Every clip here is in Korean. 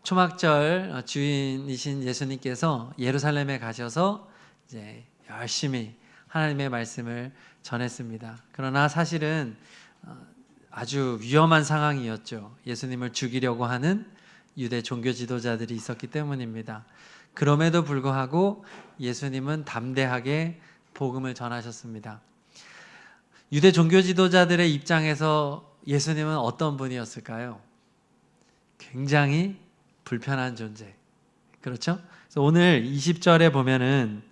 초막절 주인이신 예수님께서 예루살렘에 가셔서 이제 열심히 하나님의 말씀을 전했습니다. 그러나 사실은 아주 위험한 상황이었죠. 예수님을 죽이려고 하는 유대 종교 지도자들이 있었기 때문입니다. 그럼에도 불구하고 예수님은 담대하게 복음을 전하셨습니다. 유대 종교 지도자들의 입장에서 예수님은 어떤 분이었을까요? 굉장히 불편한 존재. 그렇죠? 그래서 오늘 20절에 보면은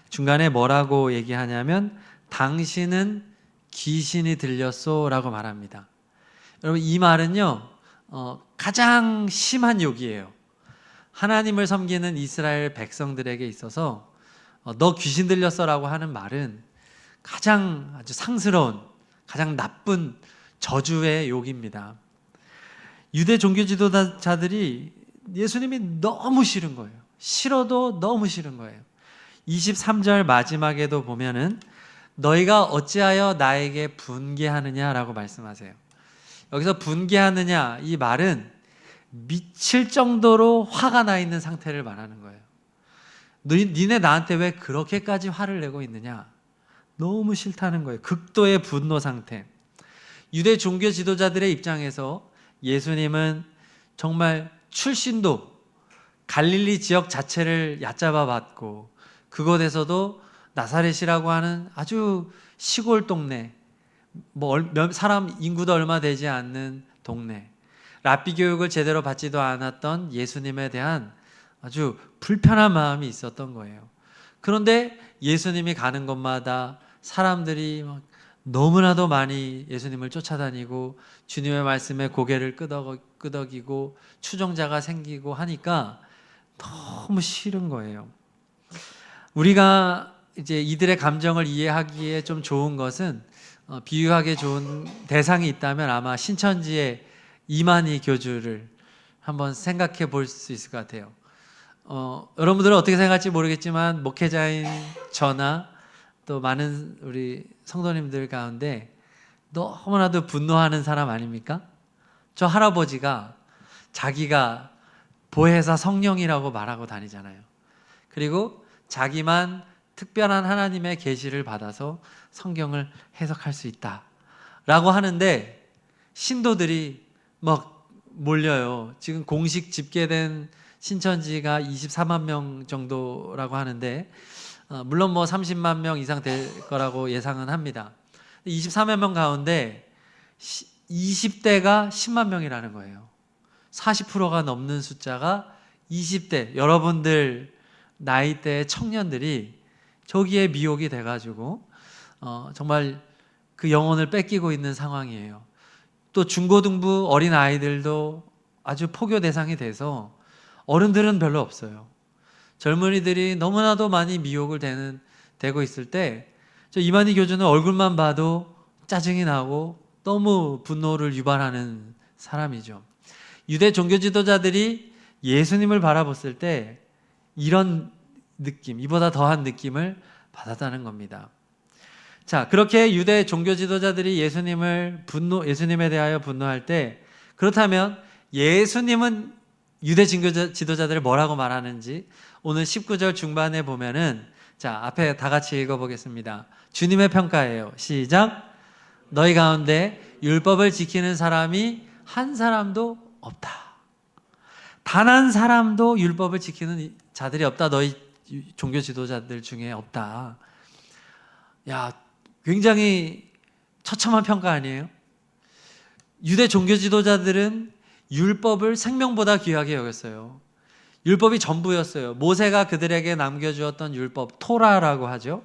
중간에 뭐라고 얘기하냐면 당신은 귀신이 들렸소라고 말합니다. 여러분 이 말은요 가장 심한 욕이에요. 하나님을 섬기는 이스라엘 백성들에게 있어서 너 귀신 들렸어라고 하는 말은 가장 아주 상스러운, 가장 나쁜 저주의 욕입니다. 유대 종교 지도자들이 예수님이 너무 싫은 거예요. 싫어도 너무 싫은 거예요. 23절 마지막에도 보면은 너희가 어찌하여 나에게 분개하느냐라고 말씀하세요. 여기서 분개하느냐 이 말은 미칠 정도로 화가 나 있는 상태를 말하는 거예요. 니네 나한테 왜 그렇게까지 화를 내고 있느냐? 너무 싫다는 거예요. 극도의 분노 상태. 유대 종교 지도자들의 입장에서 예수님은 정말 출신도 갈릴리 지역 자체를 얕잡아 봤고 그곳에서도 나사렛이라고 하는 아주 시골 동네, 사람 인구도 얼마 되지 않는 동네, 랍비 교육을 제대로 받지도 않았던 예수님에 대한 아주 불편한 마음이 있었던 거예요. 그런데 예수님이 가는 곳마다 사람들이 막 너무나도 많이 예수님을 쫓아다니고 주님의 말씀에 고개를 끄덕이고 추종자가 생기고 하니까 너무 싫은 거예요. 우리가 이제 이들의 감정을 이해하기에 좀 좋은 것은 비유하기 좋은 대상이 있다면 아마 신천지의 이만희 교주를 한번 생각해 볼 수 있을 것 같아요. 여러분들은 어떻게 생각할지 모르겠지만 목회자인 저나 또 많은 우리 성도님들 가운데 너무나도 분노하는 사람 아닙니까? 저 할아버지가 자기가 보혜사 성령이라고 말하고 다니잖아요. 그리고 자기만 특별한 하나님의 계시를 받아서 성경을 해석할 수 있다라고 하는데 신도들이 막 몰려요. 지금 공식 집계된 신천지가 24만 명 정도라고 하는데 물론 뭐 30만 명 이상 될 거라고 예상은 합니다. 24만 명 가운데 20대가 10만 명이라는 거예요. 40%가 넘는 숫자가 20대 여러분들 나이대의 청년들이 저기에 미혹이 돼가지고 정말 그 영혼을 뺏기고 있는 상황이에요. 또 중고등부 어린 아이들도 아주 포교 대상이 돼서 어른들은 별로 없어요. 젊은이들이 너무나도 많이 미혹을 되고 있을 때 저 이만희 교주는 얼굴만 봐도 짜증이 나고 너무 분노를 유발하는 사람이죠. 유대 종교 지도자들이 예수님을 바라봤을 때 이런 느낌, 이보다 더한 느낌을 받았다는 겁니다. 자, 그렇게 유대 종교 지도자들이 예수님에 대하여 분노할 때 그렇다면 예수님은 유대 지도자들을 뭐라고 말하는지 오늘 19절 중반에 보면은 앞에 다 같이 읽어보겠습니다. 주님의 평가예요. 시작. 너희 가운데 율법을 지키는 사람이 한 사람도 없다. 단 한 사람도 율법을 지키는 자들이 없다. 너희 종교 지도자들 중에 없다. 야, 굉장히 처참한 평가 아니에요? 유대 종교 지도자들은 율법을 생명보다 귀하게 여겼어요. 율법이 전부였어요. 모세가 그들에게 남겨주었던 율법, 토라라고 하죠.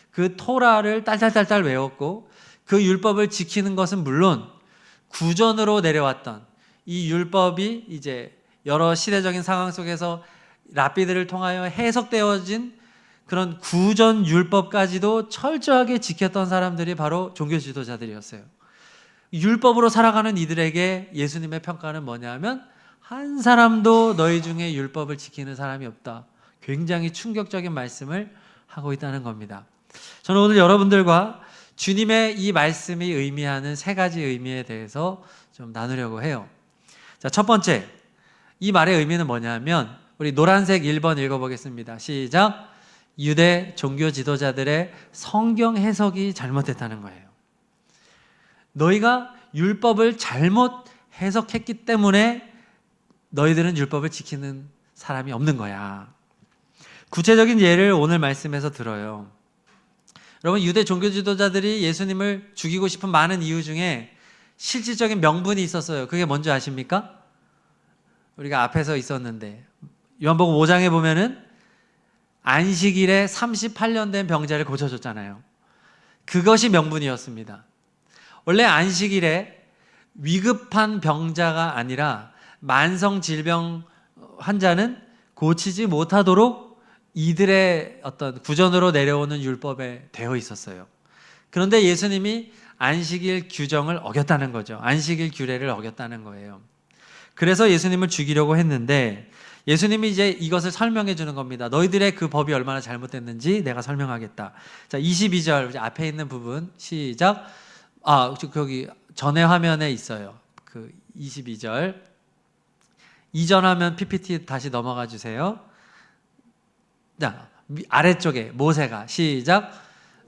그 토라를 딸딸딸딸 외웠고 그 율법을 지키는 것은 물론 구전으로 내려왔던 이 율법이 이제 여러 시대적인 상황 속에서 랍비들을 통하여 해석되어진 그런 구전 율법까지도 철저하게 지켰던 사람들이 바로 종교 지도자들이었어요. 율법으로 살아가는 이들에게 예수님의 평가는 뭐냐면 한 사람도 너희 중에 율법을 지키는 사람이 없다. 굉장히 충격적인 말씀을 하고 있다는 겁니다. 저는 오늘 여러분들과 주님의 이 말씀이 의미하는 세 가지 의미에 대해서 좀 나누려고 해요. 자, 첫 번째, 이 말의 의미는 뭐냐면 우리 노란색 1번 읽어보겠습니다. 시작. 유대 종교 지도자들의 성경 해석이 잘못됐다는 거예요. 너희가 율법을 잘못 해석했기 때문에 너희들은 율법을 지키는 사람이 없는 거야. 구체적인 예를 오늘 말씀에서 들어요. 여러분, 유대 종교 지도자들이 예수님을 죽이고 싶은 많은 이유 중에 실질적인 명분이 있었어요. 그게 뭔지 아십니까? 우리가 앞에서 있었는데 요한복음 5장에 보면은 안식일에 38년 된 병자를 고쳐줬잖아요. 그것이 명분이었습니다. 원래 안식일에 위급한 병자가 아니라 만성 질병 환자는 고치지 못하도록 이들의 어떤 구전으로 내려오는 율법에 되어 있었어요. 그런데 예수님이 안식일 규정을 어겼다는 거죠. 안식일 규례를 어겼다는 거예요. 그래서 예수님을 죽이려고 했는데 예수님이 이제 이것을 설명해 주는 겁니다. 너희들의 그 법이 얼마나 잘못됐는지 내가 설명하겠다. 자, 22절 앞에 있는 부분 시작. 거기 전에 화면에 있어요. 그 22절. 이전 화면 PPT 다시 넘어가 주세요. 자, 아래쪽에 모세가 시작.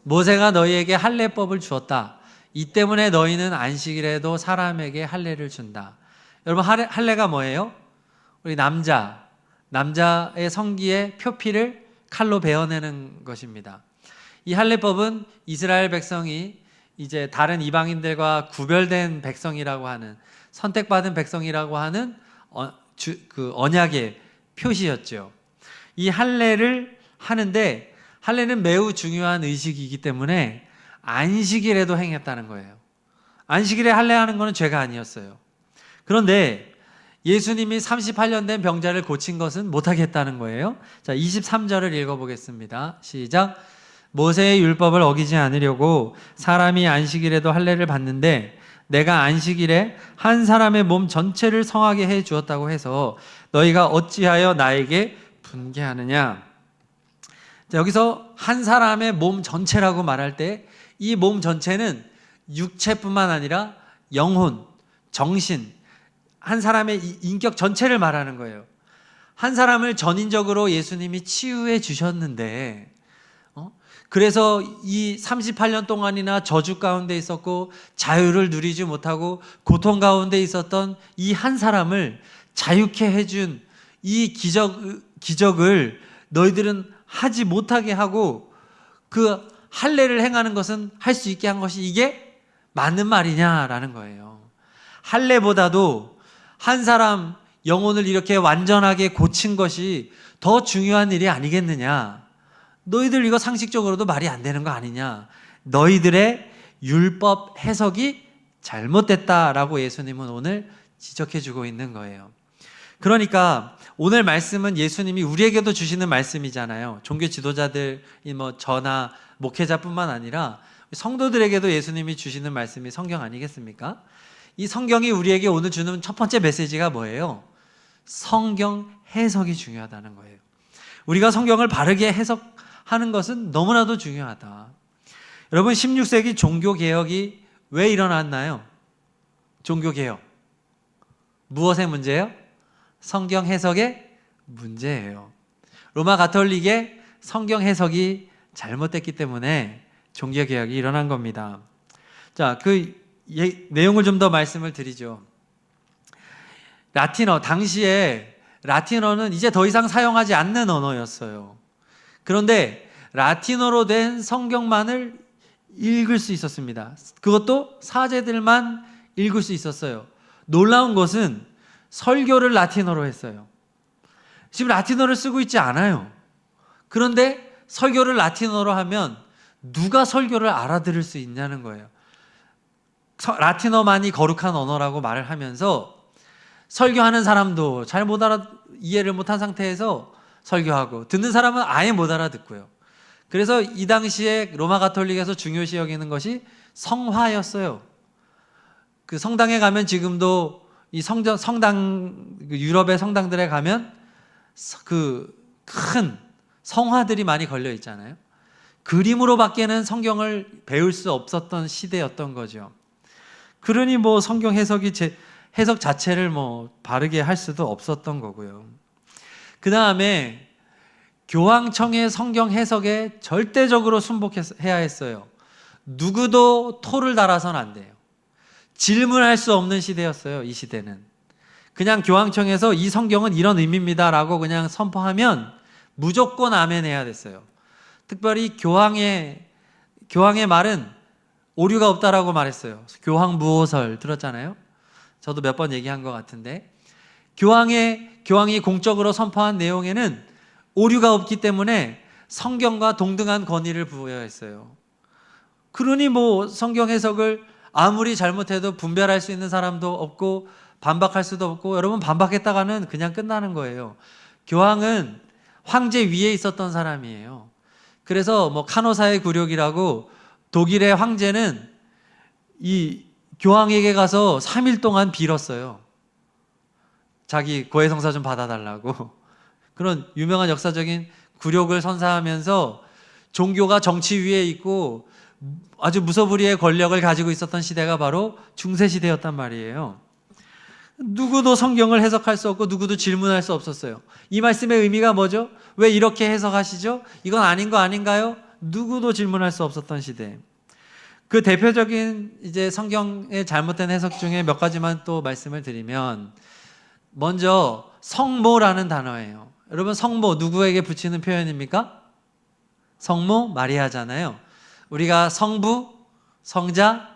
모세가 너희에게 할례법을 주었다. 이 때문에 너희는 안식일에도 사람에게 할례를 준다. 여러분, 할례가 뭐예요? 우리 남자의 성기의 표피를 칼로 베어내는 것입니다. 이 할례법은 이스라엘 백성이 이제 다른 이방인들과 구별된 백성이라고 하는, 선택받은 백성이라고 하는 그 언약의 표시였죠. 이 할례를 하는데 할례는 매우 중요한 의식이기 때문에 안식일에도 행했다는 거예요. 안식일에 할례하는 것은 죄가 아니었어요. 그런데 예수님이 38년 된 병자를 고친 것은 못하게 했다는 거예요. 자, 23절을 읽어보겠습니다. 시작. 모세의 율법을 어기지 않으려고 사람이 안식일에도 할례를 받는데 내가 안식일에 한 사람의 몸 전체를 성하게 해 주었다고 해서 너희가 어찌하여 나에게 분개하느냐. 자, 여기서 한 사람의 몸 전체라고 말할 때 이 몸 전체는 육체뿐만 아니라 영혼, 정신, 한 사람의 인격 전체를 말하는 거예요. 한 사람을 전인적으로 예수님이 치유해 주셨는데 그래서 이 38년 동안이나 저주 가운데 있었고 자유를 누리지 못하고 고통 가운데 있었던 이 한 사람을 자유케 해준 이 기적을 너희들은 하지 못하게 하고 그 할례를 행하는 것은 할 수 있게 한 것이 이게 맞는 말이냐라는 거예요. 할례보다도 한 사람 영혼을 이렇게 완전하게 고친 것이 더 중요한 일이 아니겠느냐. 너희들 이거 상식적으로도 말이 안 되는 거 아니냐. 너희들의 율법 해석이 잘못됐다라고 예수님은 오늘 지적해 주고 있는 거예요. 그러니까 오늘 말씀은 예수님이 우리에게도 주시는 말씀이잖아요. 종교 지도자들, 저나 목회자뿐만 아니라 성도들에게도 예수님이 주시는 말씀이 성경 아니겠습니까? 이 성경이 우리에게 오늘 주는 첫 번째 메시지가 뭐예요? 성경 해석이 중요하다는 거예요. 우리가 성경을 바르게 해석하는 것은 너무나도 중요하다. 여러분, 16세기 종교개혁이 왜 일어났나요? 종교개혁. 무엇의 문제예요? 성경 해석의 문제예요. 로마 가톨릭의 성경 해석이 잘못됐기 때문에 종교개혁이 일어난 겁니다. 자, 내용을 좀 더 말씀을 드리죠. 라틴어, 당시에 라틴어는 이제 더 이상 사용하지 않는 언어였어요. 그런데 라틴어로 된 성경만을 읽을 수 있었습니다. 그것도 사제들만 읽을 수 있었어요. 놀라운 것은 설교를 라틴어로 했어요. 지금 라틴어를 쓰고 있지 않아요. 그런데 설교를 라틴어로 하면 누가 설교를 알아들을 수 있냐는 거예요. 라틴어만이 거룩한 언어라고 말을 하면서 설교하는 사람도 잘 이해를 못한 상태에서 설교하고 듣는 사람은 아예 못 알아듣고요. 그래서 이 당시에 로마 가톨릭에서 중요시 여기는 것이 성화였어요. 그 성당에 가면 지금도 이 유럽의 성당들에 가면 그 큰 성화들이 많이 걸려 있잖아요. 그림으로밖에는 성경을 배울 수 없었던 시대였던 거죠. 그러니 성경 해석이 해석 자체를 뭐 바르게 할 수도 없었던 거고요. 그 다음에 교황청의 성경 해석에 절대적으로 순복해야 했어요. 누구도 토를 달아서는 안 돼요. 질문할 수 없는 시대였어요. 이 시대는 그냥 교황청에서 이 성경은 이런 의미입니다 라고 그냥 선포하면 무조건 아멘 해야 됐어요. 특별히 교황의 말은 오류가 없다라고 말했어요. 교황무호설 들었잖아요. 저도 몇 번 얘기한 것 같은데 교황이 공적으로 선포한 내용에는 오류가 없기 때문에 성경과 동등한 권위를 부여했어요. 그러니 뭐 성경 해석을 아무리 잘못해도 분별할 수 있는 사람도 없고 반박할 수도 없고, 여러분 반박했다가는 그냥 끝나는 거예요. 교황은 황제 위에 있었던 사람이에요. 그래서 뭐 카노사의 굴욕이라고 독일의 황제는 이 교황에게 가서 3일 동안 빌었어요. 자기 고해성사 좀 받아달라고. 그런 유명한 역사적인 굴욕을 선사하면서 종교가 정치 위에 있고 아주 무소불위의 권력을 가지고 있었던 시대가 바로 중세시대였단 말이에요. 누구도 성경을 해석할 수 없고 누구도 질문할 수 없었어요. 이 말씀의 의미가 뭐죠? 왜 이렇게 해석하시죠? 이건 아닌 거 아닌가요? 누구도 질문할 수 없었던 시대. 그 대표적인 이제 성경의 잘못된 해석 중에 몇 가지만 또 말씀을 드리면, 먼저 성모라는 단어예요. 여러분 성모 누구에게 붙이는 표현입니까? 성모 마리아잖아요. 우리가 성부, 성자,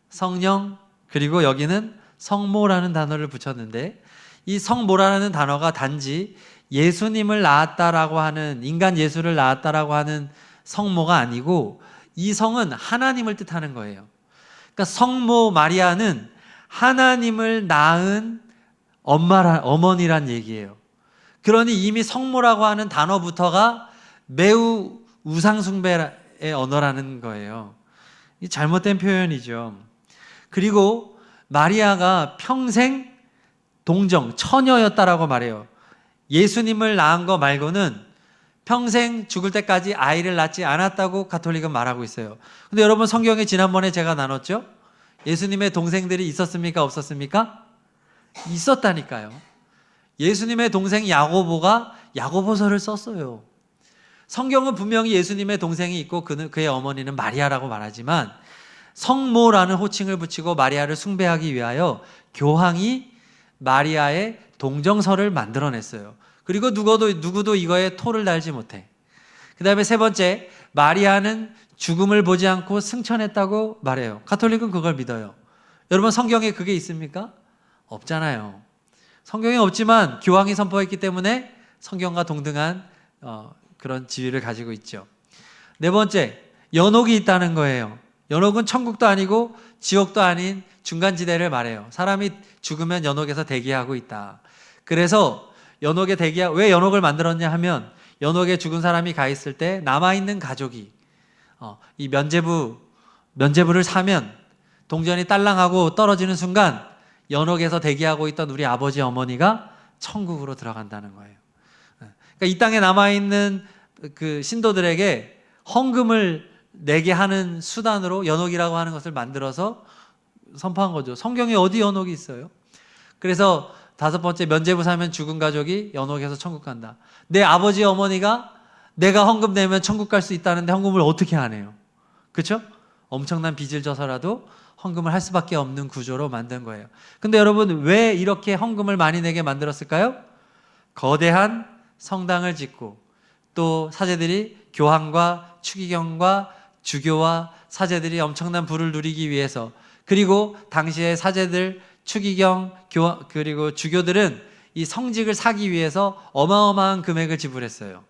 성령, 그리고 여기는 성모라는 단어를 붙였는데, 이 성모라는 단어가 단지 예수님을 낳았다라고 하는, 인간 예수를 낳았다라고 하는 성모가 아니고 이 성은 하나님을 뜻하는 거예요. 그러니까 성모 마리아는 하나님을 낳은 어머니란 얘기예요. 그러니 이미 성모라고 하는 단어부터가 매우 우상숭배의 언어라는 거예요. 이 잘못된 표현이죠. 그리고 마리아가 평생 동정, 처녀였다라고 말해요. 예수님을 낳은 거 말고는 평생 죽을 때까지 아이를 낳지 않았다고 가톨릭은 말하고 있어요. 근데 여러분 성경에 지난번에 제가 나눴죠? 예수님의 동생들이 있었습니까? 없었습니까? 있었다니까요. 예수님의 동생 야고보가 야고보서를 썼어요. 성경은 분명히 예수님의 동생이 있고 그의 어머니는 마리아라고 말하지만 성모라는 호칭을 붙이고 마리아를 숭배하기 위하여 교황이 마리아의 동정서를 만들어냈어요. 그리고 누구도 이거에 토를 달지 못해. 그 다음에 세 번째, 마리아는 죽음을 보지 않고 승천했다고 말해요. 가톨릭은 그걸 믿어요. 여러분 성경에 그게 있습니까? 없잖아요. 성경에 없지만 교황이 선포했기 때문에 성경과 동등한 그런 지위를 가지고 있죠. 네 번째, 연옥이 있다는 거예요. 연옥은 천국도 아니고 지옥도 아닌 중간지대를 말해요. 사람이 죽으면 연옥에서 대기하고 있다. 그래서 왜 연옥을 만들었냐 하면, 연옥에 죽은 사람이 가 있을 때 남아있는 가족이 이 면죄부를 사면 동전이 딸랑하고 떨어지는 순간 연옥에서 대기하고 있던 우리 아버지 어머니가 천국으로 들어간다는 거예요. 그러니까 이 땅에 남아있는 그 신도들에게 헌금을 내게 하는 수단으로 연옥이라고 하는 것을 만들어서 선포한 거죠. 성경에 어디 연옥이 있어요? 그래서 다섯 번째, 면죄부 사면 죽은 가족이 연옥에서 천국 간다. 내 아버지 어머니가 내가 헌금 내면 천국 갈 수 있다는데 헌금을 어떻게 안 해요? 그렇죠? 엄청난 빚을 져서라도 헌금을 할 수밖에 없는 구조로 만든 거예요. 근데 여러분 왜 이렇게 헌금을 많이 내게 만들었을까요? 거대한 성당을 짓고 또 사제들이 교황과 추기경과 주교와 사제들이 엄청난 부를 누리기 위해서, 그리고 당시에 사제들, 추기경, 그리고 주교들은 이 성직을 사기 위해서 어마어마한 금액을 지불했어요.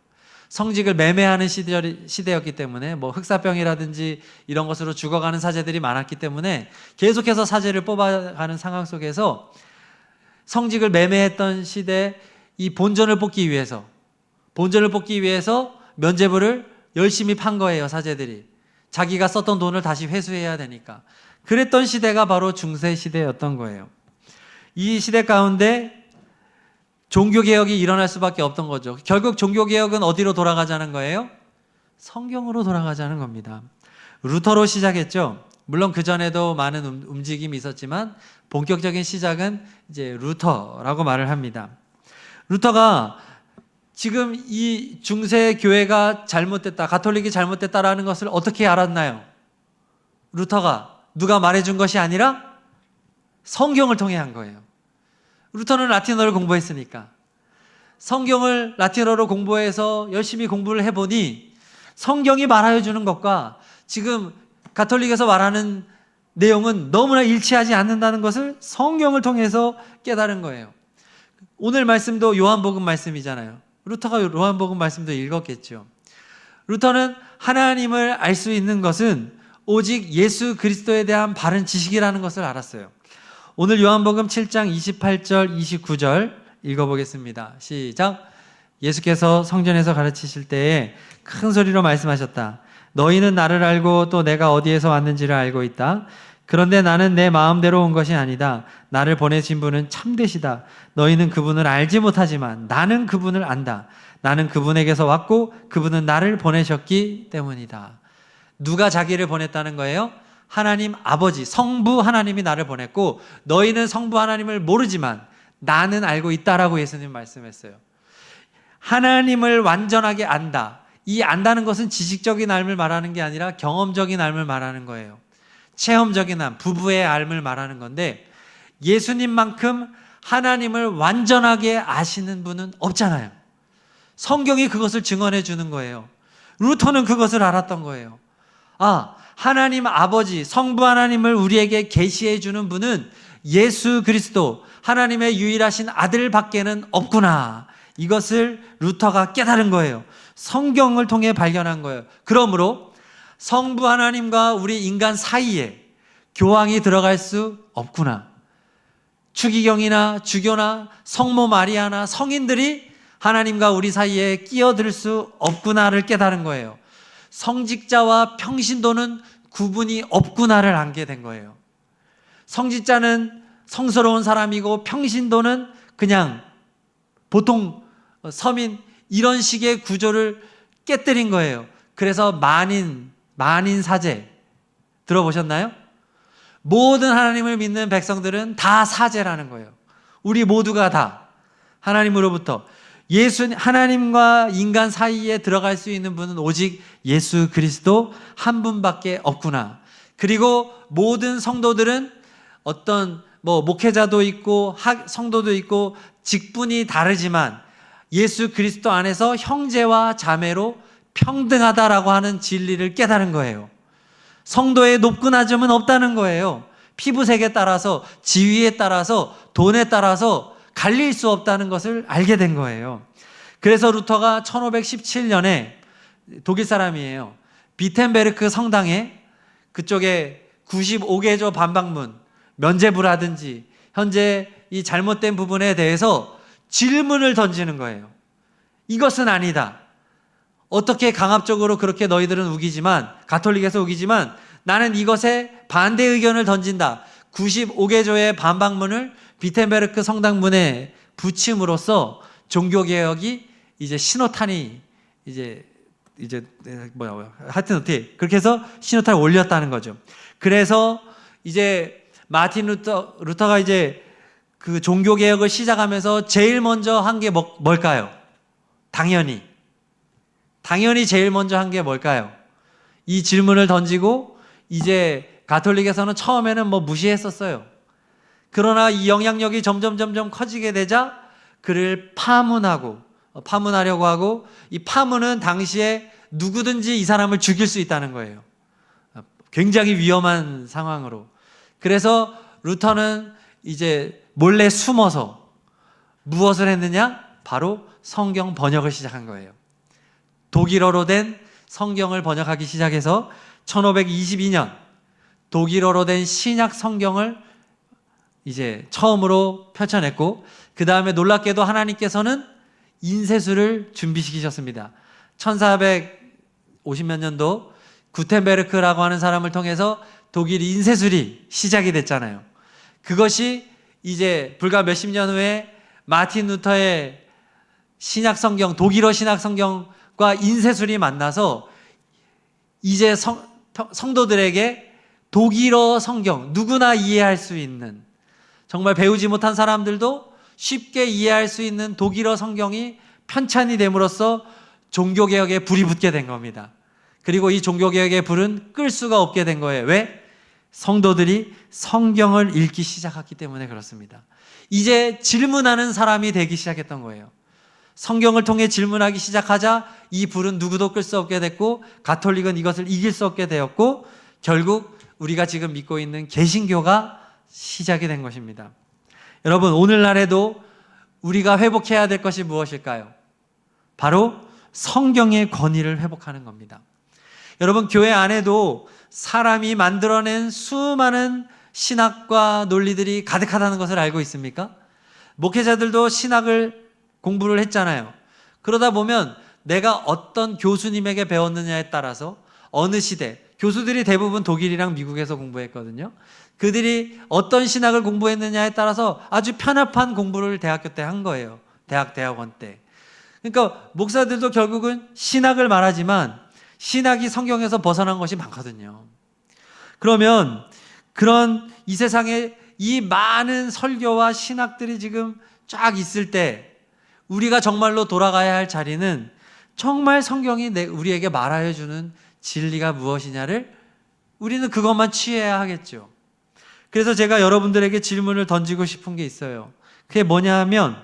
성직을 매매하는 시대였기 때문에 뭐 흑사병이라든지 이런 것으로 죽어가는 사제들이 많았기 때문에 계속해서 사제를 뽑아가는 상황 속에서 성직을 매매했던 시대에 이 본전을 뽑기 위해서 면죄부를 열심히 판 거예요. 사제들이 자기가 썼던 돈을 다시 회수해야 되니까. 그랬던 시대가 바로 중세 시대였던 거예요. 이 시대 가운데 종교개혁이 일어날 수밖에 없던 거죠. 결국 종교개혁은 어디로 돌아가자는 거예요? 성경으로 돌아가자는 겁니다. 루터로 시작했죠. 물론 그 전에도 많은 움직임이 있었지만 본격적인 시작은 이제 루터라고 말을 합니다. 루터가 지금 이 중세 교회가 잘못됐다, 가톨릭이 잘못됐다라는 것을 어떻게 알았나요? 루터가 누가 말해준 것이 아니라 성경을 통해 한 거예요. 루터는 라틴어를 공부했으니까 성경을 라틴어로 공부해서 열심히 공부를 해보니 성경이 말하여 주는 것과 지금 가톨릭에서 말하는 내용은 너무나 일치하지 않는다는 것을 성경을 통해서 깨달은 거예요. 오늘 말씀도 요한복음 말씀이잖아요. 루터가 요한복음 말씀도 읽었겠죠. 루터는 하나님을 알 수 있는 것은 오직 예수 그리스도에 대한 바른 지식이라는 것을 알았어요. 오늘 요한복음 7장 28절 29절 읽어보겠습니다. 시작. 예수께서 성전에서 가르치실 때에 큰 소리로 말씀하셨다. 너희는 나를 알고 또 내가 어디에서 왔는지를 알고 있다. 그런데 나는 내 마음대로 온 것이 아니다. 나를 보내신 분은 참되시다. 너희는 그분을 알지 못하지만 나는 그분을 안다. 나는 그분에게서 왔고 그분은 나를 보내셨기 때문이다. 누가 자기를 보냈다는 거예요? 하나님 아버지, 성부 하나님이 나를 보냈고 너희는 성부 하나님을 모르지만 나는 알고 있다라고 예수님 말씀했어요. 하나님을 완전하게 안다. 이 안다는 것은 지식적인 알을 말하는 게 아니라 경험적인 알을 말하는 거예요. 체험적인 알, 부부의 알을 말하는 건데 예수님만큼 하나님을 완전하게 아시는 분은 없잖아요. 성경이 그것을 증언해 주는 거예요. 루터는 그것을 알았던 거예요. 아, 하나님 아버지, 성부 하나님을 우리에게 계시해 주는 분은 예수 그리스도, 하나님의 유일하신 아들 밖에는 없구나. 이것을 루터가 깨달은 거예요. 성경을 통해 발견한 거예요. 그러므로 성부 하나님과 우리 인간 사이에 교황이 들어갈 수 없구나. 추기경이나 주교나 성모 마리아나 성인들이 하나님과 우리 사이에 끼어들 수 없구나를 깨달은 거예요. 성직자와 평신도는 구분이 없구나를 알게 된 거예요. 성직자는 성스러운 사람이고 평신도는 그냥 보통 서민 이런 식의 구조를 깨뜨린 거예요. 그래서 만인 사제 들어보셨나요? 모든 하나님을 믿는 백성들은 다 사제라는 거예요. 우리 모두가 다 하나님으로부터 하나님과 인간 사이에 들어갈 수 있는 분은 오직 예수 그리스도 한 분밖에 없구나. 그리고 모든 성도들은 어떤 목회자도 있고 성도도 있고 직분이 다르지만 예수 그리스도 안에서 형제와 자매로 평등하다라고 하는 진리를 깨달은 거예요. 성도의 높고 낮음은 없다는 거예요. 피부색에 따라서, 지위에 따라서, 돈에 따라서 갈릴 수 없다는 것을 알게 된 거예요. 그래서 루터가 1517년에 독일 사람이에요. 비텐베르크 성당에 그쪽에 95개조 반박문, 면죄부라든지 현재 이 잘못된 부분에 대해서 질문을 던지는 거예요. 이것은 아니다. 어떻게 강압적으로 그렇게 너희들은 우기지만, 가톨릭에서 우기지만 나는 이것에 반대 의견을 던진다. 95개조의 반박문을 비텐베르크 성당문에 붙임으로써 종교개혁이 이제 신호탄이 하여튼 어떻게 그렇게 해서 신호탄을 올렸다는 거죠. 그래서 이제 마틴 루터가 이제 그 종교개혁을 시작하면서 제일 먼저 한 게 뭘까요? 당연히 제일 먼저 한 게 뭘까요? 이 질문을 던지고 이제 가톨릭에서는 처음에는 무시했었어요. 그러나 이 영향력이 점점 커지게 되자 그를 파문하려고 하고, 이 파문은 당시에 누구든지 이 사람을 죽일 수 있다는 거예요. 굉장히 위험한 상황으로. 그래서 루터는 이제 몰래 숨어서 무엇을 했느냐? 바로 성경 번역을 시작한 거예요. 독일어로 된 성경을 번역하기 시작해서 1522년 독일어로 된 신약 성경을 이제 처음으로 펼쳐냈고, 그 다음에 놀랍게도 하나님께서는 인쇄술을 준비시키셨습니다. 1450몇 년도 구텐베르크라고 하는 사람을 통해서 독일 인쇄술이 시작이 됐잖아요. 그것이 이제 불과 몇십 년 후에 마틴 루터의 신약 성경, 독일어 신약 성경과 인쇄술이 만나서 이제 성도들에게 독일어 성경, 누구나 이해할 수 있는, 정말 배우지 못한 사람들도 쉽게 이해할 수 있는 독일어 성경이 편찬이 됨으로써 종교개혁에 불이 붙게 된 겁니다. 그리고 이 종교개혁의 불은 끌 수가 없게 된 거예요. 왜? 성도들이 성경을 읽기 시작했기 때문에 그렇습니다. 이제 질문하는 사람이 되기 시작했던 거예요. 성경을 통해 질문하기 시작하자 이 불은 누구도 끌 수 없게 됐고, 가톨릭은 이것을 이길 수 없게 되었고, 결국 우리가 지금 믿고 있는 개신교가 시작이 된 것입니다. 여러분, 오늘날에도 우리가 회복해야 될 것이 무엇일까요? 바로 성경의 권위를 회복하는 겁니다. 여러분, 교회 안에도 사람이 만들어낸 수많은 신학과 논리들이 가득하다는 것을 알고 있습니까? 목회자들도 신학을 공부를 했잖아요. 그러다 보면 내가 어떤 교수님에게 배웠느냐에 따라서 어느 시대, 교수들이 대부분 독일이랑 미국에서 공부했거든요. 그들이 어떤 신학을 공부했느냐에 따라서 아주 편협한 공부를 대학교 때 한 거예요. 대학원 때. 그러니까 목사들도 결국은 신학을 말하지만 신학이 성경에서 벗어난 것이 많거든요. 그러면 그런 이 세상에 이 많은 설교와 신학들이 지금 쫙 있을 때 우리가 정말로 돌아가야 할 자리는 정말 성경이 우리에게 말하여 주는 진리가 무엇이냐를 우리는 그것만 취해야 하겠죠. 그래서 제가 여러분들에게 질문을 던지고 싶은 게 있어요. 그게 뭐냐 하면,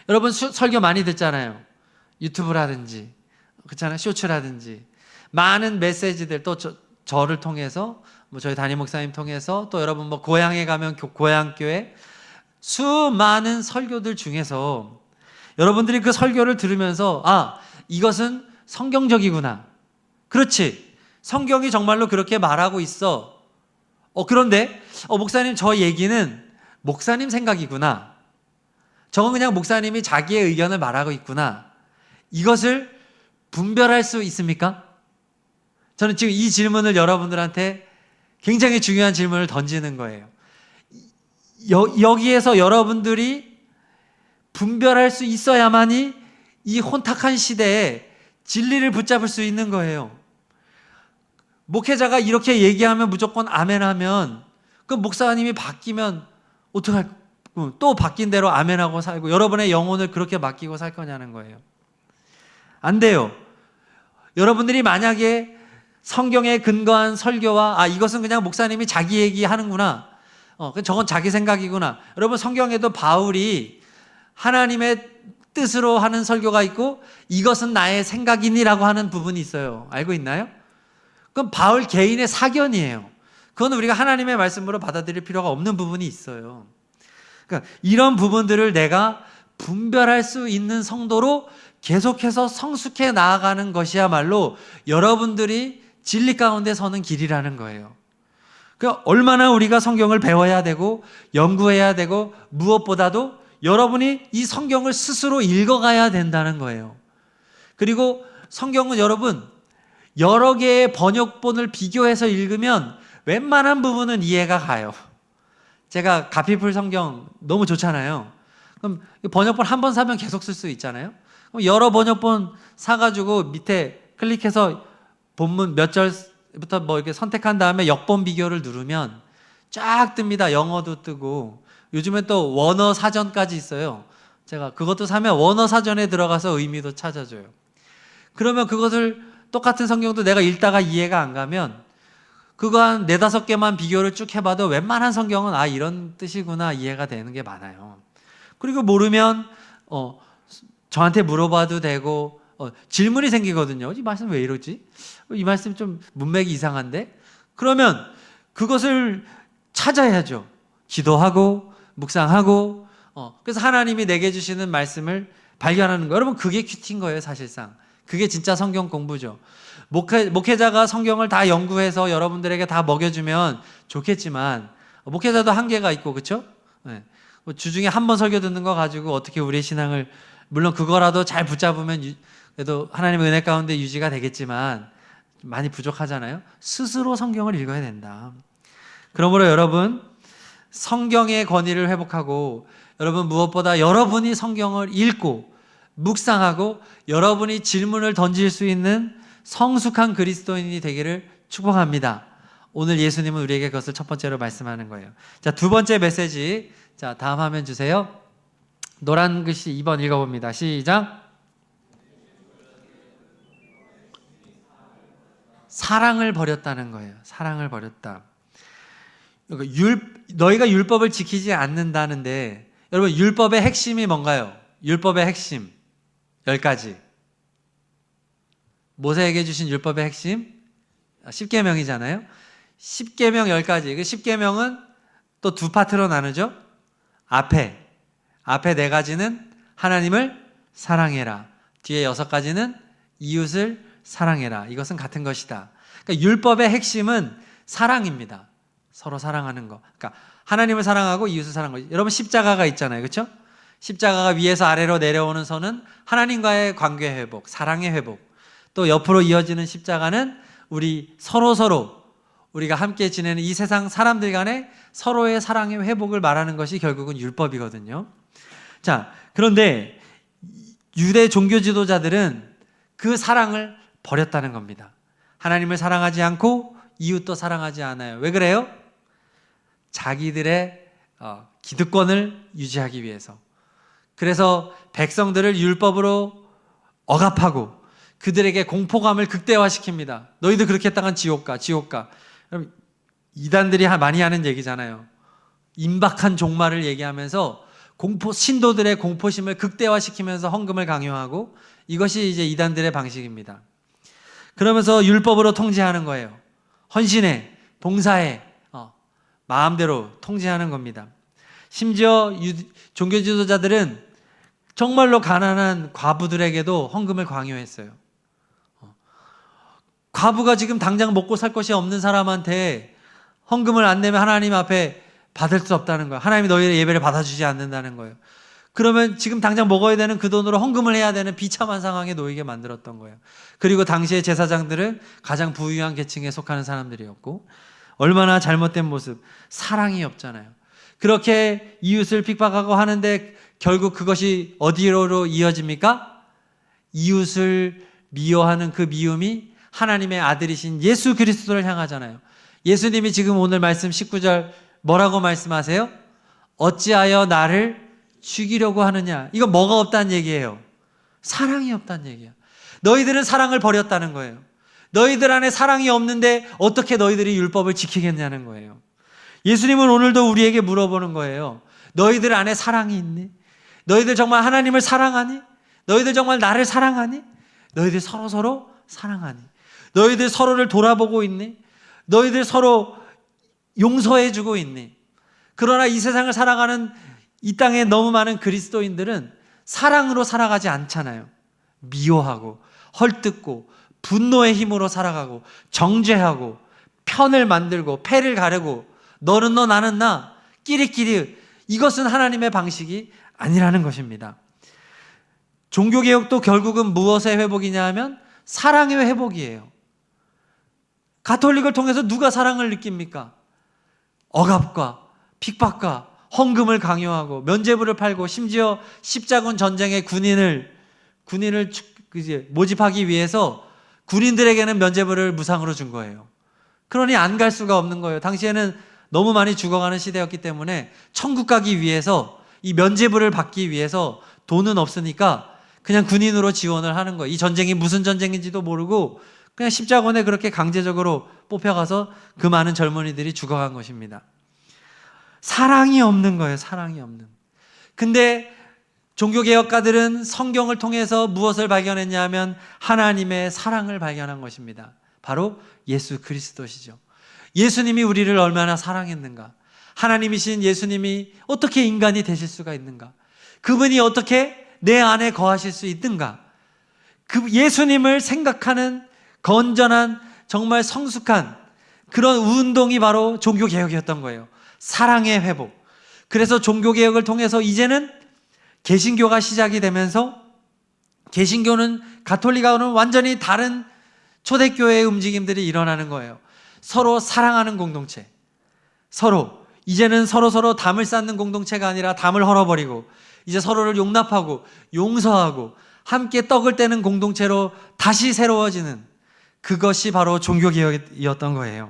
여러분 설교 많이 듣잖아요. 유튜브라든지, 그렇잖아요. 쇼츠라든지 많은 메시지들, 또 저를 통해서, 저희 담임 목사님 통해서, 또 여러분 고향에 가면 고향교회 수많은 설교들 중에서 여러분들이 그 설교를 들으면서 이것은 성경적이구나. 그렇지. 성경이 정말로 그렇게 말하고 있어. 그런데 목사님, 저 얘기는 목사님 생각이구나. 저건 그냥 목사님이 자기의 의견을 말하고 있구나. 이것을 분별할 수 있습니까? 저는 지금 이 질문을 여러분들한테 굉장히 중요한 질문을 던지는 거예요. 여기에서 여러분들이 분별할 수 있어야만이 이 혼탁한 시대에 진리를 붙잡을 수 있는 거예요. 목회자가 이렇게 얘기하면 무조건 아멘하면, 그 목사님이 바뀌면 어떡할, 또 바뀐 대로 아멘하고 살고 여러분의 영혼을 그렇게 맡기고 살 거냐는 거예요. 안 돼요. 여러분들이 만약에 성경에 근거한 설교와 이것은 그냥 목사님이 자기 얘기하는구나, 저건 자기 생각이구나. 여러분, 성경에도 바울이 하나님의 뜻으로 하는 설교가 있고 이것은 나의 생각이니라고 하는 부분이 있어요. 알고 있나요? 그건 바울 개인의 사견이에요. 그건 우리가 하나님의 말씀으로 받아들일 필요가 없는 부분이 있어요. 그러니까 이런 부분들을 내가 분별할 수 있는 성도로 계속해서 성숙해 나아가는 것이야말로 여러분들이 진리 가운데 서는 길이라는 거예요. 그러니까 얼마나 우리가 성경을 배워야 되고 연구해야 되고, 무엇보다도 여러분이 이 성경을 스스로 읽어가야 된다는 거예요. 그리고 성경은 여러분, 여러 개의 번역본을 비교해서 읽으면 웬만한 부분은 이해가 가요. 제가 가피풀 성경 너무 좋잖아요. 그럼 번역본 한 번 사면 계속 쓸 수 있잖아요. 그럼 여러 번역본 사가지고 밑에 클릭해서 본문 몇 절부터 이렇게 선택한 다음에 역본 비교를 누르면 쫙 뜹니다. 영어도 뜨고 요즘엔 또 원어 사전까지 있어요. 제가 그것도 사면 원어 사전에 들어가서 의미도 찾아줘요. 그러면 그것을 똑같은 성경도 내가 읽다가 이해가 안 가면 그거 한 4-5개만 비교를 쭉 해봐도 웬만한 성경은 이런 뜻이구나 이해가 되는 게 많아요. 그리고 모르면 저한테 물어봐도 되고 질문이 생기거든요. 이 말씀 왜 이러지? 이 말씀 좀 문맥이 이상한데? 그러면 그것을 찾아야죠. 기도하고 묵상하고 그래서 하나님이 내게 주시는 말씀을 발견하는 거예요. 여러분, 그게 큐티인 거예요. 사실상 그게 진짜 성경 공부죠. 목회자가 성경을 다 연구해서 여러분들에게 다 먹여주면 좋겠지만 목회자도 한계가 있고, 그렇죠? 네. 주중에 한 번 설교 듣는 거 가지고 어떻게 우리의 신앙을, 물론 그거라도 잘 붙잡으면 그래도 하나님의 은혜 가운데 유지가 되겠지만 많이 부족하잖아요. 스스로 성경을 읽어야 된다. 그러므로 여러분, 성경의 권위를 회복하고, 여러분 무엇보다 여러분이 성경을 읽고 묵상하고 여러분이 질문을 던질 수 있는 성숙한 그리스도인이 되기를 축복합니다. 오늘 예수님은 우리에게 그것을 첫 번째로 말씀하는 거예요. 자, 두 번째 메시지. 자, 다음 화면 주세요. 노란 글씨 2번 읽어봅니다. 시작. 사랑을 버렸다는 거예요. 사랑을 버렸다. 너희가 율법을 지키지 않는다는데, 여러분, 율법의 핵심이 뭔가요? 율법의 핵심 10가지. 모세에게 주신 율법의 핵심 10계명이잖아요. 10계명 10가지. 그 10계명은 또 두 파트로 나누죠. 앞에 4가지는 하나님을 사랑해라. 뒤에 6가지는 이웃을 사랑해라. 이것은 같은 것이다. 그러니까 율법의 핵심은 사랑입니다. 서로 사랑하는 거. 그러니까 하나님을 사랑하고 이웃을 사랑하는 거. 여러분 십자가가 있잖아요. 그렇죠? 십자가가 위에서 아래로 내려오는 선은 하나님과의 관계 회복, 사랑의 회복. 또 옆으로 이어지는 십자가는 우리 서로 우리가 함께 지내는 이 세상 사람들 간의 서로의 사랑의 회복을 말하는 것이 결국은 율법이거든요. 자, 그런데 유대 종교 지도자들은 그 사랑을 버렸다는 겁니다. 하나님을 사랑하지 않고 이웃도 사랑하지 않아요. 왜 그래요? 자기들의 기득권을 유지하기 위해서. 그래서 백성들을 율법으로 억압하고 그들에게 공포감을 극대화시킵니다. 너희들 그렇게 했다간 지옥 가. 그럼 이단들이 많이 하는 얘기잖아요. 임박한 종말을 얘기하면서 신도들의 공포심을 극대화시키면서 헌금을 강요하고, 이것이 이제 이단들의 방식입니다. 그러면서 율법으로 통제하는 거예요. 헌신해, 봉사해, 마음대로 통제하는 겁니다. 심지어 종교 지도자들은 정말로 가난한 과부들에게도 헌금을 강요했어요. 과부가 지금 당장 먹고 살 것이 없는 사람한테 헌금을 안 내면 하나님 앞에 받을 수 없다는 거예요. 하나님이 너희의 예배를 받아주지 않는다는 거예요. 그러면 지금 당장 먹어야 되는 그 돈으로 헌금을 해야 되는 비참한 상황에 놓이게 만들었던 거예요. 그리고 당시의 제사장들은 가장 부유한 계층에 속하는 사람들이었고, 얼마나 잘못된 모습, 사랑이 없잖아요. 그렇게 이웃을 핍박하고 하는데 결국 그것이 어디로 이어집니까? 이웃을 미워하는 그 미움이 하나님의 아들이신 예수 그리스도를 향하잖아요. 예수님이 지금 오늘 말씀 19절 뭐라고 말씀하세요? 어찌하여 나를 죽이려고 하느냐? 이거 뭐가 없다는 얘기예요? 사랑이 없다는 얘기야. 너희들은 사랑을 버렸다는 거예요. 너희들 안에 사랑이 없는데 어떻게 너희들이 율법을 지키겠냐는 거예요. 예수님은 오늘도 우리에게 물어보는 거예요. 너희들 안에 사랑이 있니? 너희들 정말 하나님을 사랑하니? 너희들 정말 나를 사랑하니? 너희들 서로 사랑하니? 너희들 서로를 돌아보고 있니? 너희들 서로 용서해주고 있니? 그러나 이 세상을 살아가는 이 땅에 너무 많은 그리스도인들은 사랑으로 살아가지 않잖아요. 미워하고 헐뜯고 분노의 힘으로 살아가고 정죄하고 편을 만들고 패를 가르고 너는 너 나는 나 끼리끼리, 이것은 하나님의 방식이 아니라는 것입니다. 종교개혁도 결국은 무엇의 회복이냐 하면 사랑의 회복이에요. 가톨릭을 통해서 누가 사랑을 느낍니까? 억압과 핍박과 헌금을 강요하고 면죄부를 팔고, 심지어 십자군 전쟁의 군인을 모집하기 위해서 군인들에게는 면죄부를 무상으로 준 거예요. 그러니 안 갈 수가 없는 거예요. 당시에는 너무 많이 죽어가는 시대였기 때문에 천국 가기 위해서, 이 면죄부를 받기 위해서 돈은 없으니까 그냥 군인으로 지원을 하는 거예요. 이 전쟁이 무슨 전쟁인지도 모르고 그냥 십자군에 그렇게 강제적으로 뽑혀가서 그 많은 젊은이들이 죽어간 것입니다. 사랑이 없는 거예요. 사랑이 없는. 근데 종교개혁가들은 성경을 통해서 무엇을 발견했냐 하면 하나님의 사랑을 발견한 것입니다. 바로 예수 그리스도시죠. 예수님이 우리를 얼마나 사랑했는가. 하나님이신 예수님이 어떻게 인간이 되실 수가 있는가. 그분이 어떻게 내 안에 거하실 수 있는가. 그 예수님을 생각하는 건전한, 정말 성숙한 그런 운동이 바로 종교개혁이었던 거예요. 사랑의 회복. 그래서 종교개혁을 통해서 이제는 개신교가 시작이 되면서, 개신교는 가톨릭하고는 완전히 다른 초대교회의 움직임들이 일어나는 거예요. 서로 사랑하는 공동체, 이제는 서로 담을 쌓는 공동체가 아니라 담을 헐어버리고 이제 서로를 용납하고 용서하고 함께 떡을 떼는 공동체로 다시 새로워지는, 그것이 바로 종교개혁이었던 거예요.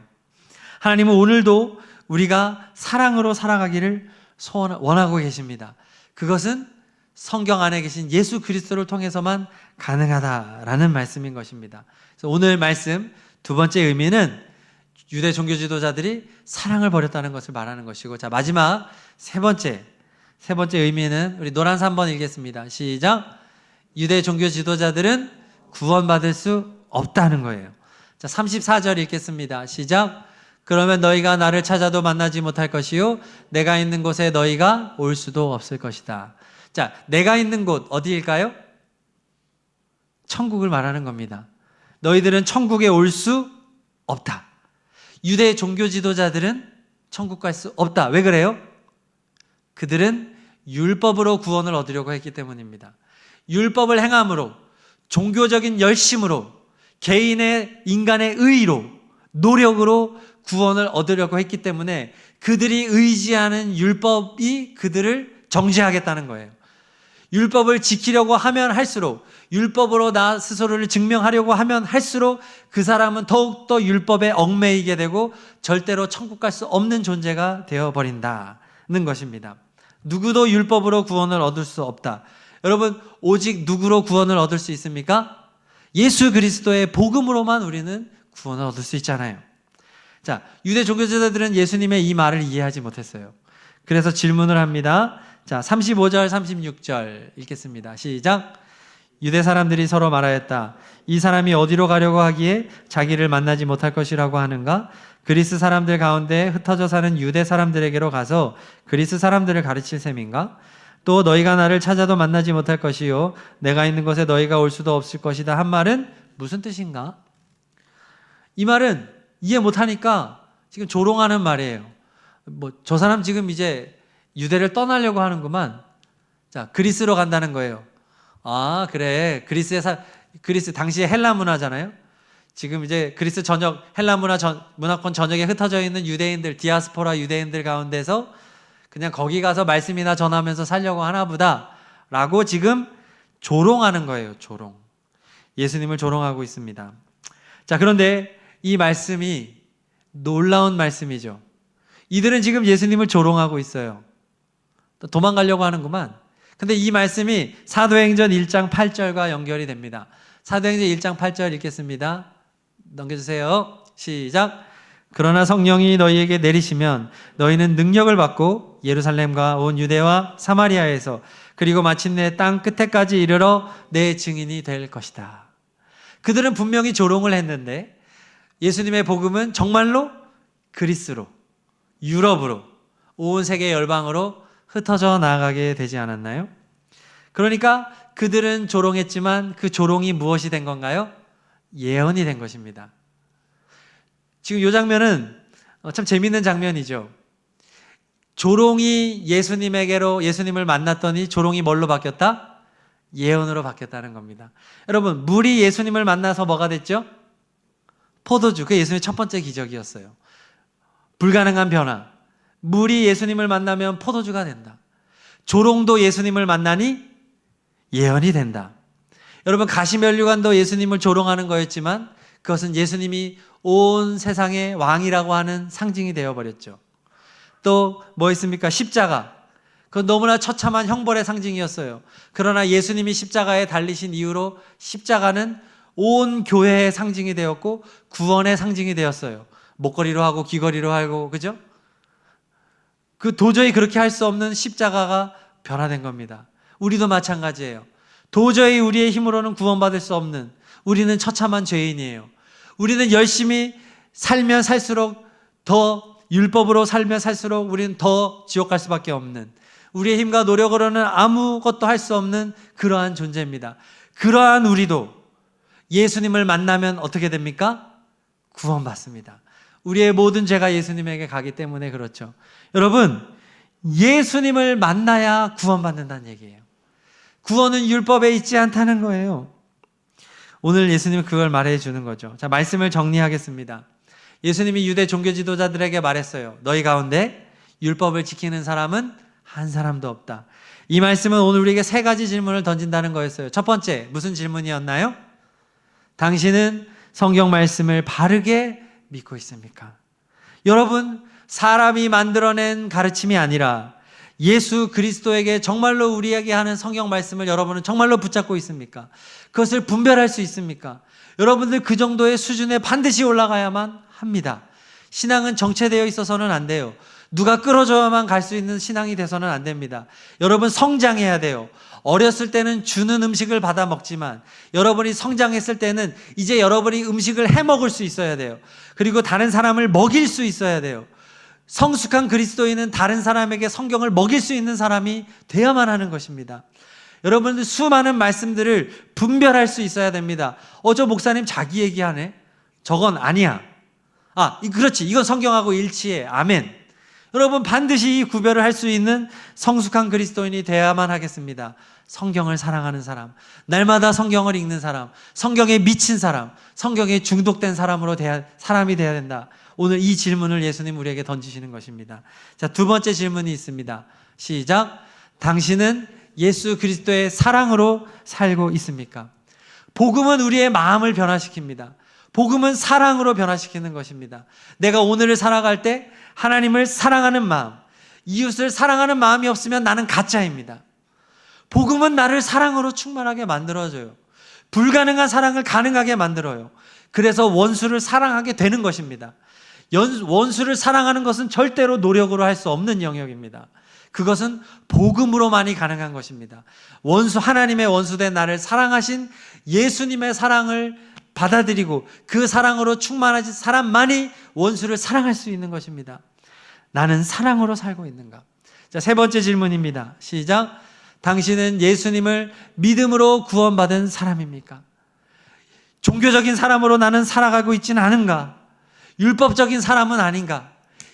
하나님은 오늘도 우리가 사랑으로 살아가기를 원하고 계십니다. 그것은 성경 안에 계신 예수 그리스도를 통해서만 가능하다라는 말씀인 것입니다. 그래서 오늘 말씀 두 번째 의미는 유대 종교 지도자들이 사랑을 버렸다는 것을 말하는 것이고, 자, 마지막 세 번째 의미는 우리 노란 3번 읽겠습니다. 시작. 유대 종교 지도자들은 구원받을 수 없다는 거예요. 자, 34절 읽겠습니다. 시작. 그러면 너희가 나를 찾아도 만나지 못할 것이요 내가 있는 곳에 너희가 올 수도 없을 것이다. 자, 내가 있는 곳 어디일까요? 천국을 말하는 겁니다. 너희들은 천국에 올 수 없다. 유대 종교 지도자들은 천국 갈 수 없다. 왜 그래요? 그들은 율법으로 구원을 얻으려고 했기 때문입니다. 율법을 행함으로, 종교적인 열심으로, 인간의 의로, 노력으로 구원을 얻으려고 했기 때문에 그들이 의지하는 율법이 그들을 정죄하겠다는 거예요. 율법을 지키려고 하면 할수록, 율법으로 나 스스로를 증명하려고 하면 할수록 그 사람은 더욱더 율법에 얽매이게 되고 절대로 천국 갈 수 없는 존재가 되어버린다는 것입니다. 누구도 율법으로 구원을 얻을 수 없다. 여러분, 오직 누구로 구원을 얻을 수 있습니까? 예수 그리스도의 복음으로만 우리는 구원을 얻을 수 있잖아요. 자, 유대 종교지도자들은 예수님의 이 말을 이해하지 못했어요. 그래서 질문을 합니다. 자, 35절, 36절 읽겠습니다. 시작. 유대 사람들이 서로 말하였다. 이 사람이 어디로 가려고 하기에 자기를 만나지 못할 것이라고 하는가? 그리스 사람들 가운데 흩어져 사는 유대 사람들에게로 가서 그리스 사람들을 가르칠 셈인가? 또 너희가 나를 찾아도 만나지 못할 것이요 내가 있는 곳에 너희가 올 수도 없을 것이다 한 말은 무슨 뜻인가? 이 말은 이해 못하니까 지금 조롱하는 말이에요. 저 사람 지금 이제 유대를 떠나려고 하는구만. 자, 그리스로 간다는 거예요. 아, 그래. 그리스 당시에 헬라 문화잖아요. 지금 이제 그리스 전역 헬라 문화권 전역에 흩어져 있는 유대인들, 디아스포라 유대인들 가운데서 그냥 거기 가서 말씀이나 전하면서 살려고 하나 보다라고 지금 조롱하는 거예요. 조롱. 예수님을 조롱하고 있습니다. 자, 그런데 이 말씀이 놀라운 말씀이죠. 이들은 지금 예수님을 조롱하고 있어요. 도망가려고 하는구만. 근데 이 말씀이 사도행전 1장 8절과 연결이 됩니다. 사도행전 1장 8절 읽겠습니다. 넘겨주세요. 시작. 그러나 성령이 너희에게 내리시면 너희는 능력을 받고 예루살렘과 온 유대와 사마리아에서 그리고 마침내 땅 끝에까지 이르러 내 증인이 될 것이다. 그들은 분명히 조롱을 했는데 예수님의 복음은 정말로 그리스로, 유럽으로, 온 세계 열방으로 흩어져 나아가게 되지 않았나요? 그러니까 그들은 조롱했지만 그 조롱이 무엇이 된 건가요? 예언이 된 것입니다. 지금 이 장면은 참 재밌는 장면이죠. 조롱이 예수님을 만났더니 조롱이 뭘로 바뀌었다? 예언으로 바뀌었다는 겁니다. 여러분, 물이 예수님을 만나서 뭐가 됐죠? 포도주. 그게 예수님의 첫 번째 기적이었어요. 불가능한 변화. 물이 예수님을 만나면 포도주가 된다. 조롱도 예수님을 만나니 예언이 된다. 여러분, 가시면류관도 예수님을 조롱하는 거였지만 그것은 예수님이 온 세상의 왕이라고 하는 상징이 되어버렸죠. 또 뭐 있습니까? 십자가. 그건 너무나 처참한 형벌의 상징이었어요. 그러나 예수님이 십자가에 달리신 이후로 십자가는 온 교회의 상징이 되었고 구원의 상징이 되었어요. 목걸이로 하고 귀걸이로 하고, 그죠? 도저히 그렇게 할 수 없는 십자가가 변화된 겁니다. 우리도 마찬가지예요. 도저히 우리의 힘으로는 구원받을 수 없는, 우리는 처참한 죄인이에요. 우리는 열심히 살면 살수록 더 율법으로 살면 살수록 우리는 더 지옥 갈 수밖에 없는, 우리의 힘과 노력으로는 아무것도 할 수 없는 그러한 존재입니다. 그러한 우리도 예수님을 만나면 어떻게 됩니까? 구원받습니다. 우리의 모든 죄가 예수님에게 가기 때문에 그렇죠. 여러분, 예수님을 만나야 구원받는다는 얘기예요. 구원은 율법에 있지 않다는 거예요. 오늘 예수님은 그걸 말해 주는 거죠. 자, 말씀을 정리하겠습니다. 예수님이 유대 종교 지도자들에게 말했어요. 너희 가운데 율법을 지키는 사람은 한 사람도 없다. 이 말씀은 오늘 우리에게 세 가지 질문을 던진다는 거였어요. 첫 번째, 무슨 질문이었나요? 당신은 성경 말씀을 바르게 믿고 있습니까? 여러분, 사람이 만들어낸 가르침이 아니라 예수 그리스도에게 정말로 우리에게 하는 성경 말씀을 여러분은 정말로 붙잡고 있습니까? 그것을 분별할 수 있습니까? 여러분들 그 정도의 수준에 반드시 올라가야만 합니다. 신앙은 정체되어 있어서는 안 돼요. 누가 끌어줘야만 갈 수 있는 신앙이 돼서는 안 됩니다. 여러분, 성장해야 돼요. 어렸을 때는 주는 음식을 받아 먹지만 여러분이 성장했을 때는 이제 여러분이 음식을 해 먹을 수 있어야 돼요. 그리고 다른 사람을 먹일 수 있어야 돼요. 성숙한 그리스도인은 다른 사람에게 성경을 먹일 수 있는 사람이 돼야만 하는 것입니다. 여러분들 수많은 말씀들을 분별할 수 있어야 됩니다. 저 목사님 자기 얘기하네? 저건 아니야. 그렇지. 이건 성경하고 일치해. 아멘. 여러분, 반드시 이 구별을 할 수 있는 성숙한 그리스도인이 돼야만 하겠습니다. 성경을 사랑하는 사람, 날마다 성경을 읽는 사람, 성경에 미친 사람, 성경에 중독된 사람이 돼야 된다. 오늘 이 질문을 예수님 우리에게 던지시는 것입니다. 자, 두 번째 질문이 있습니다. 시작. 당신은 예수 그리스도의 사랑으로 살고 있습니까? 복음은 우리의 마음을 변화시킵니다. 복음은 사랑으로 변화시키는 것입니다. 내가 오늘을 살아갈 때 하나님을 사랑하는 마음, 이웃을 사랑하는 마음이 없으면 나는 가짜입니다. 복음은 나를 사랑으로 충만하게 만들어줘요. 불가능한 사랑을 가능하게 만들어요. 그래서 원수를 사랑하게 되는 것입니다. 원수를 사랑하는 것은 절대로 노력으로 할 수 없는 영역입니다. 그것은 복음으로만이 가능한 것입니다. 하나님의 원수된 나를 사랑하신 예수님의 사랑을 받아들이고 그 사랑으로 충만하신 사람만이 원수를 사랑할 수 있는 것입니다. 나는 사랑으로 살고 있는가? 자, 세 번째 질문입니다. 시작. 당신은 예수님을 믿음으로 구원받은 사람입니까? 종교적인 사람으로 나는 살아가고 있지는 않은가? 율법적인 사람은 아닌가?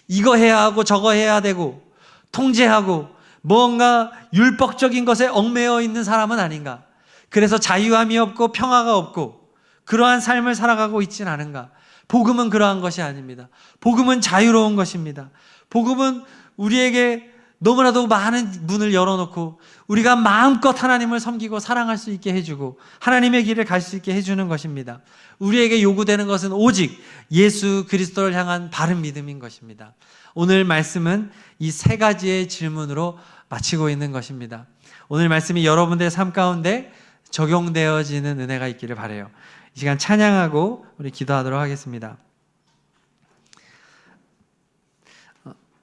이거 해야 하고 저거 해야 되고 통제하고 뭔가 율법적인 것에 얽매여 있는 사람은 아닌가? 그래서 자유함이 없고 평화가 없고 그러한 삶을 살아가고 있지는 않은가? 복음은 그러한 것이 아닙니다. 복음은 자유로운 것입니다. 복음은 우리에게 너무나도 많은 문을 열어놓고 우리가 마음껏 하나님을 섬기고 사랑할 수 있게 해주고 하나님의 길을 갈 수 있게 해주는 것입니다. 우리에게 요구되는 것은 오직 예수 그리스도를 향한 바른 믿음인 것입니다. 오늘 말씀은 이 세 가지의 질문으로 마치고 있는 것입니다. 오늘 말씀이 여러분들의 삶 가운데 적용되어지는 은혜가 있기를 바라요. 이 시간 찬양하고 우리 기도하도록 하겠습니다.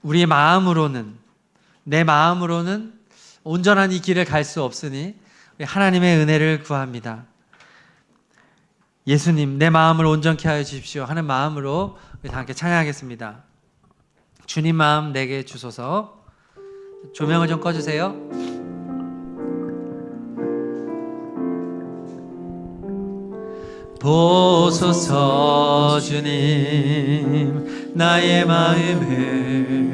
우리의 내 마음으로는 온전한 이 길을 갈 수 없으니 하나님의 은혜를 구합니다. 예수님, 내 마음을 온전케 하여 주십시오 하는 마음으로 우리 다 함께 찬양하겠습니다. 주님 마음 내게 주소서. 조명을 좀 꺼주세요. 보소서 주님 나의 마음을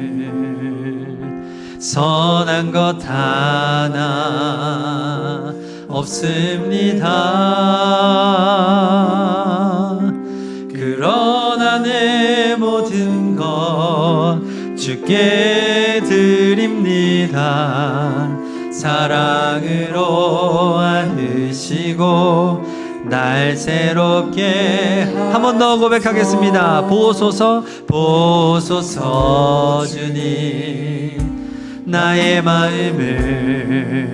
선한 것 하나 없습니다. 그러나 내 모든 것 주께 드립니다. 사랑으로 안으시고 날 새롭게 한 번 더 고백하겠습니다. 보소서 주님 나의 마음을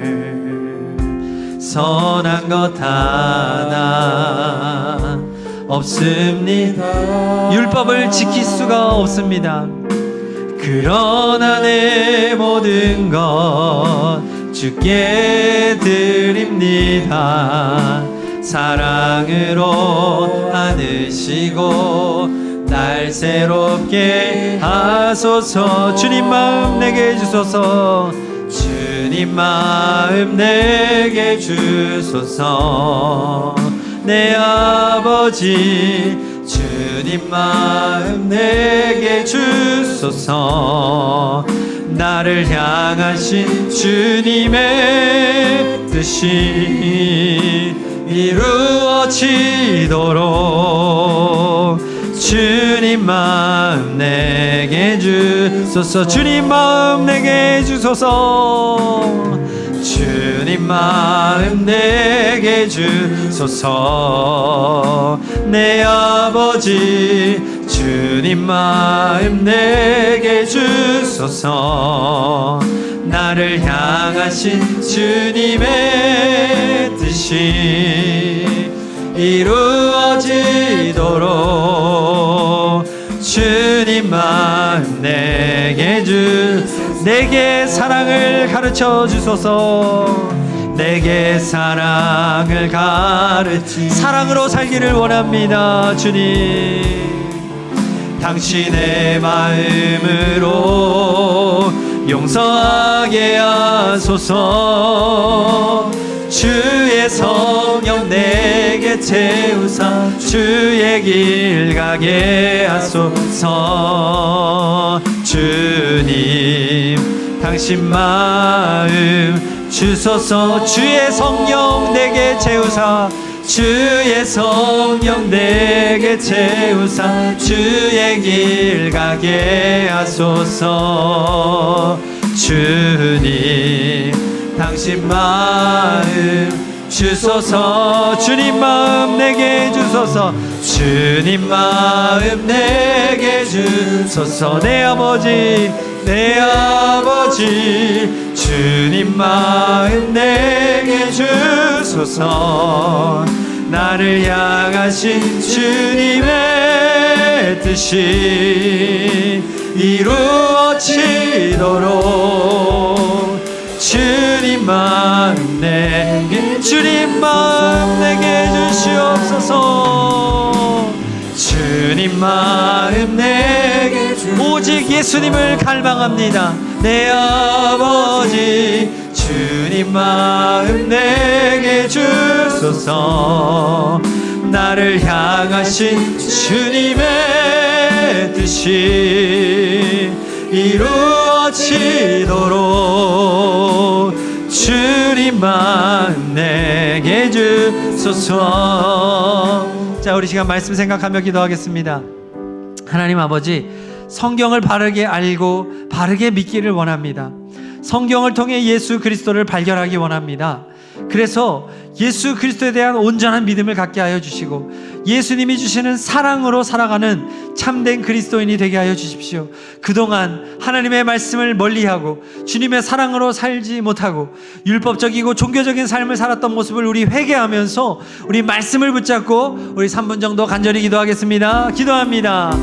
선한 것 하나 없습니다. 율법을 지킬 수가 없습니다. 그러나 내 모든 것 주께 드립니다. 사랑으로 안으시고 날 새롭게 하소서. 주님 마음 내게 주소서. 주님 마음 내게 주소서. 내 아버지 주님 마음 내게 주소서. 나를 향하신 주님의 뜻이 이루어지도록 주님 마음 내게 주소서. 주님 마음 내게 주소서. 주님 마음 내게 주소서. 내 아버지 주님 마음 내게 주소서. 나를 향하신 주님의 뜻이 이루어지도록 주님 마음 내게 사랑을 가르쳐 주소서. 내게 사랑을 사랑으로 살기를 원합니다. 주님, 당신의 마음으로 용서하게 하소서. 주의 성령 내게 채우사 주의 길 가게 하소서. 주님, 당신 마음 주소서. 주의 성령 내게 채우사 주의 성령 내게 채우사 주의 길 가게 하소서. 주님, 당신 마음 주소서. 주님 마음 내게 주소서. 주님 마음 내게 주소서. 내 아버지, 내 아버지, 주님 마음 내게 주소서. 나를 향하신 주님의 뜻이 이루어지도록 주님 마음 내게 주시옵소서. 주님 마음 내게 오직 예수님을 갈망합니다. 내 아버지, 주님 마음 내게 주소서. 나를 향하신 주님의 뜻이 이루어지도록 주님 마음 내게 주소서. 자, 우리 시간 말씀 생각하며 기도하겠습니다. 하나님 아버지, 성경을 바르게 알고 바르게 믿기를 원합니다. 성경을 통해 예수 그리스도를 발견하기 원합니다. 그래서 예수 그리스도에 대한 온전한 믿음을 갖게 하여 주시고 예수님이 주시는 사랑으로 살아가는 참된 그리스도인이 되게 하여 주십시오. 그동안 하나님의 말씀을 멀리하고 주님의 사랑으로 살지 못하고 율법적이고 종교적인 삶을 살았던 모습을 우리 회개하면서 우리 말씀을 붙잡고 우리 3분 정도 간절히 기도하겠습니다. 기도합니다.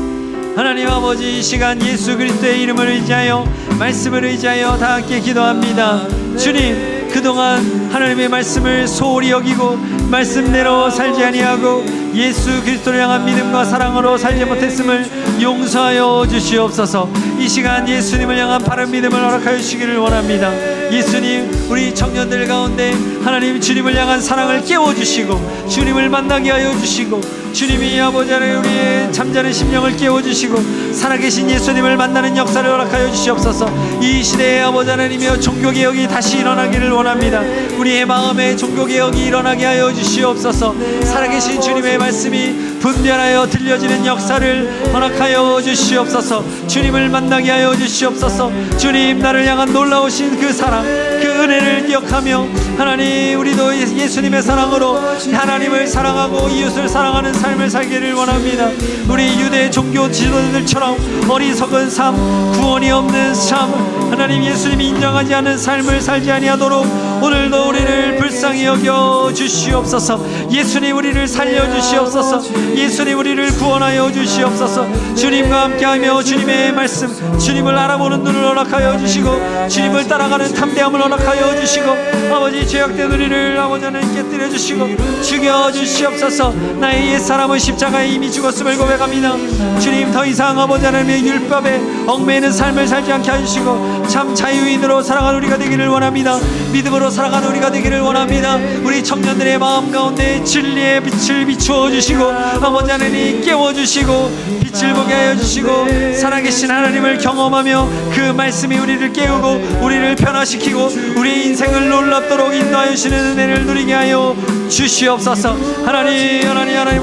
하나님 아버지, 이 시간 예수 그리스도의 이름을 의지하여 말씀을 의지하여 다 함께 기도합니다. 주님, 그동안 하나님의 말씀을 소홀히 여기고 말씀대로 살지 아니하고 예수 그리스도를 향한 믿음과 사랑으로 살지 못했음을 용서하여 주시옵소서. 이 시간 예수님을 향한 바른 믿음을 허락하여 주시기를 원합니다. 예수님, 우리 청년들 가운데 하나님 주님을 향한 사랑을 깨워주시고 주님을 만나게 하여 주시고 주님이 아버지 하나님 우리의 잠자는 심령을 깨워주시고 살아계신 예수님을 만나는 역사를 허락하여 주시옵소서. 이 시대의 아버지 하나님이여 종교개혁이 다시 일어나기를 원합니다. 우리의 마음에 종교개혁이 일어나게 하여 주시옵소서. 살아계신 주님의 말씀이 분별하여 들려지는 역사를 허락하여 주시옵소서. 주님을 만나게 하여 주시옵소서. 주님, 나를 향한 놀라우신 그 사랑, 그 은혜를 기억하며 하나님 우리도 예수님의 사랑으로 하나님을 사랑하고 이웃을 사랑하는 삶을 살기를 원합니다. 우리 유대 종교 지도자들처럼 어리석은 삶, 구원이 없는 삶, 하나님 예수님이 인정하지 않는 삶을 살지 아니하도록 오늘도 우리를 불쌍히 여겨 주시옵소서. 예수님, 우리를 살려 주시옵소서. 예수님, 우리를 구원하여 주시옵소서. 주님과 함께하며 주님의 말씀, 주님을 알아보는 눈을 허락하여 주시고 주님을 따라가는 탐대함을 허락하여 주시고 아버지, 죄악된 우리를 아버지 하나님 깨뜨려 주시고 죽여 주시옵소서. 나의 옛사람은 십자가에 이미 죽었음을 고백합니다. 주님, 더 이상 아버지 하나님의 율법에 얽매이는 삶을 살지 않게 해주시고 참 자유인으로 살아가는 우리가 되기를 원합니다. 믿음으로 살아가는 우리가 되기를 원합니다. 우리 청년들의 마음 가운데 진리의 빛을 비추어 주시고 아버지 하나님 깨워주시고 빛을 보게 하여 주시고 살아계신 하나님을 경험하며 그 말씀이 우리를 깨우고 우리를 변화시키고 우리의 인생을 놀랍도록 인도하여 주시는 은혜를 누리게 하여 주시옵소서. 하나님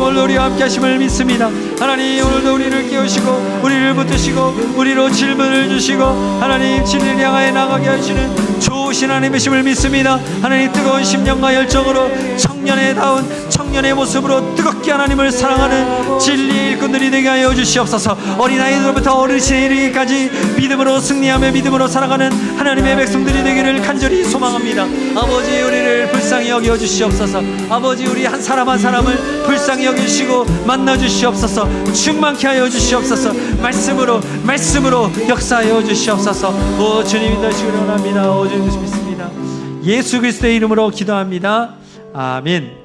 오늘 우리와 함께 하심을 믿습니다. 하나님, 오늘도 우리를 깨우시고 우리를 붙드시고 우리로 질문을 주시고 하나님 진리를 향하여 나가게 하시는 좋으신 하나님이심을 믿습니다. 하나님, 뜨거운 심령과 열정으로 청년의 다운 청년 청년의 모습으로 뜨겁게 하나님을 사랑하는 진리의 일꾼들이 되게 하여 주시옵소서. 어린아이들부터 어르신에 이르기까지 믿음으로 승리하며 믿음으로 살아가는 하나님의 백성들이 되기를 간절히 소망합니다. 아버지, 우리를 불쌍히 여겨 주시옵소서. 아버지, 우리 한 사람 한 사람을 불쌍히 여기시고 만나 주시옵소서. 충만케 하여 주시옵소서. 말씀으로 역사하여 주시옵소서. 오 주님 인도하시기를 원합니다. 오 주님 믿습니다. 예수 그리스도의 이름으로 기도합니다. 아멘.